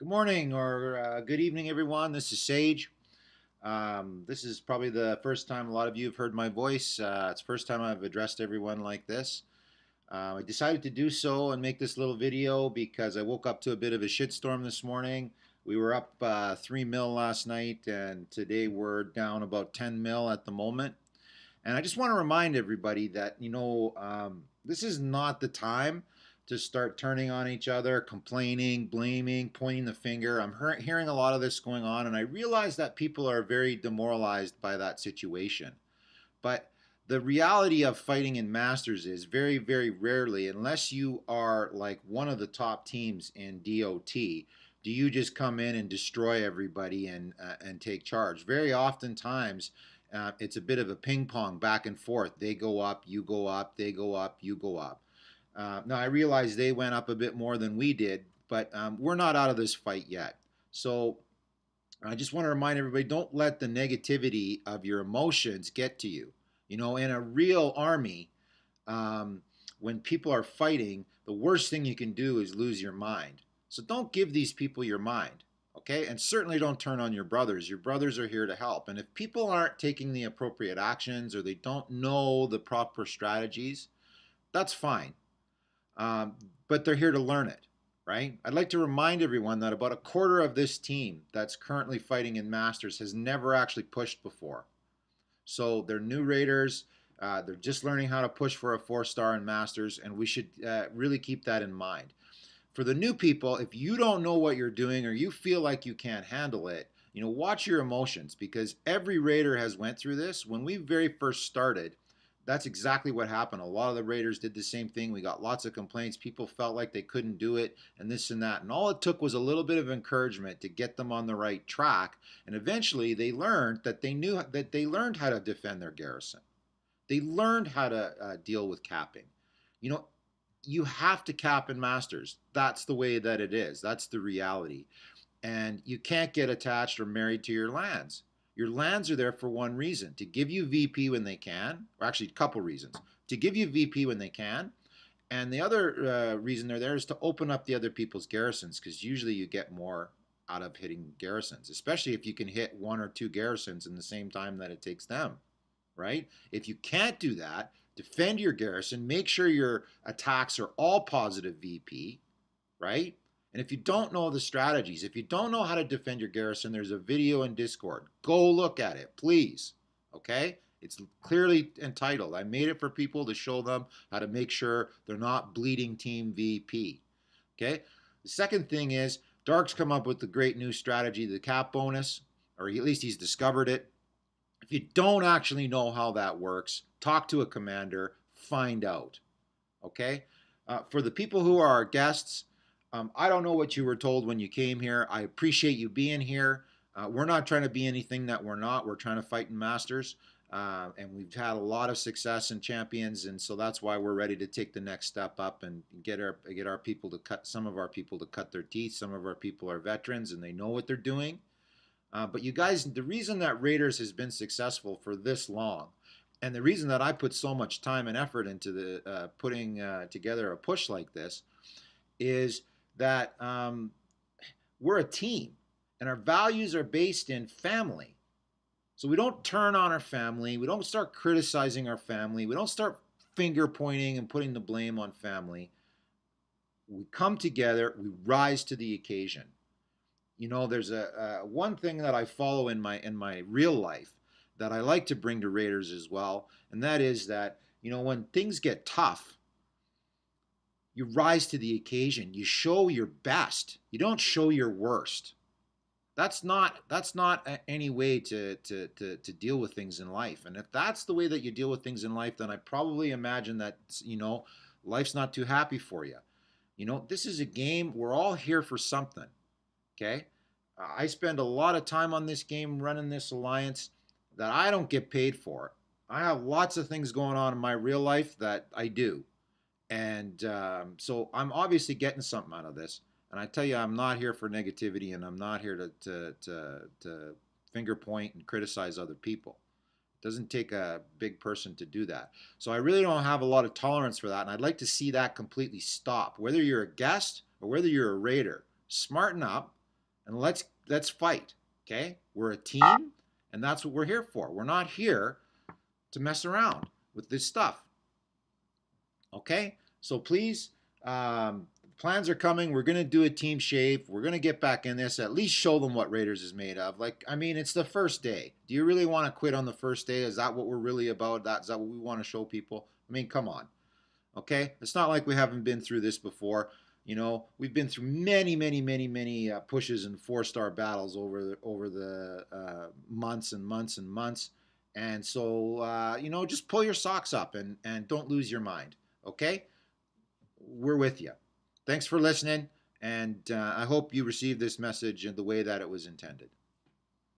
Good morning or good evening, everyone. This is Sage. This is probably the first time a lot of you have heard my voice. It's the first time I've addressed everyone like this. I decided to do so and make this little video because I woke up to a bit of a shitstorm this morning. We were up 3 mil last night, and today we're down about 10 mil at the moment. And I just want to remind everybody that, this is not the time to start turning on each other, complaining, blaming, pointing the finger. I'm hearing a lot of this going on, and I realize that people are very demoralized by that situation. But the reality of fighting in Masters is very, very rarely, unless you are like one of the top teams in DOT, do you just come in and destroy everybody and take charge. Very oftentimes, it's a bit of a ping pong back and forth. They go up, you go up, they go up, you go up. Now, I realize they went up a bit more than we did, but we're not out of this fight yet. So I just want to remind everybody, don't let the negativity of your emotions get to you. In a real army, um, when people are fighting, the worst thing you can do is lose your mind. So don't give these people your mind, okay? And certainly don't turn on your brothers. Your brothers are here to help. And if people aren't taking the appropriate actions or they don't know the proper strategies, that's fine. Um, but they're here to learn it, right? I'd like to remind everyone that about a quarter of this team that's currently fighting in Masters has never actually pushed before. So they're new raiders. They're just learning how to push for a 4-star in Masters, and we should really keep that in mind. For the new people, if you don't know what you're doing or you feel like you can't handle it, watch your emotions, because every raider has went through this. When we very first started, that's exactly what happened. A lot of the raiders did the same thing. We got lots of complaints. People felt like they couldn't do it and this and that. And all it took was a little bit of encouragement to get them on the right track. And eventually they learned that they learned how to defend their garrison. They learned how to deal with capping. You know, you have to cap in Masters. That's the way that it is. That's the reality. And you can't get attached or married to your lands. Your lands are there for one reason: to give you VP when they can, or actually a couple reasons. To give you VP when they can, and the other reason they're there is to open up the other people's garrisons, because usually you get more out of hitting garrisons, especially if you can hit one or two garrisons in the same time that it takes them, right? If you can't do that, defend your garrison, make sure your attacks are all positive VP, right? And if you don't know the strategies, if you don't know how to defend your garrison, there's a video in Discord. Go look at it, please. Okay? It's clearly entitled. I made it for people to show them how to make sure they're not bleeding team VP. Okay? The second thing is, Dark's come up with the great new strategy, the cap bonus, or at least he's discovered it. If you don't actually know how that works, talk to a commander, find out. Okay? For the people who are our guests, I don't know what you were told when you came here. I appreciate you being here. We're not trying to be anything that we're not. We're trying to fight in Masters. And we've had a lot of success in Champions, and so that's why we're ready to take the next step up and get our people to cut, some of our people to cut their teeth. Some of our people are veterans and they know what they're doing. But you guys, the reason that Raiders has been successful for this long, and the reason that I put so much time and effort into the putting together a push like this, is that we're a team, and our values are based in family. So we don't turn on our family. We don't start criticizing our family. We don't start finger pointing and putting the blame on family. We come together. We rise to the occasion. There's a one thing that I follow in my real life that I like to bring to Raiders as well, and that is that when things get tough, you rise to the occasion. You show your best. You don't show your worst. That's not any way to deal with things in life. And if that's the way that you deal with things in life, then I probably imagine that life's not too happy for you. This is a game. We're all here for something. Okay? I spend a lot of time on this game running this alliance that I don't get paid for. I have lots of things going on in my real life that I do. And so I'm obviously getting something out of this. And I tell you, I'm not here for negativity, and I'm not here to finger point and criticize other people. It doesn't take a big person to do that. So I really don't have a lot of tolerance for that. And I'd like to see that completely stop. Whether you're a guest or whether you're a raider, smarten up. and let's fight. Okay, we're a team, and that's what we're here for. We're not here to mess around with this stuff. Okay, so please, plans are coming. We're gonna do a team shave. We're gonna get back in this. At least show them what Raiders is made of. Like, I mean, it's the first day. Do you really want to quit on the first day? Is that what we're really about? Is that what we want to show people? I mean, come on. Okay, it's not like we haven't been through this before. You know, we've been through many pushes and four-star battles over the months and months and months. And so, you know, just pull your socks up and don't lose your mind. Okay, we're with you. Thanks for listening, and I hope you received this message in the way that it was intended.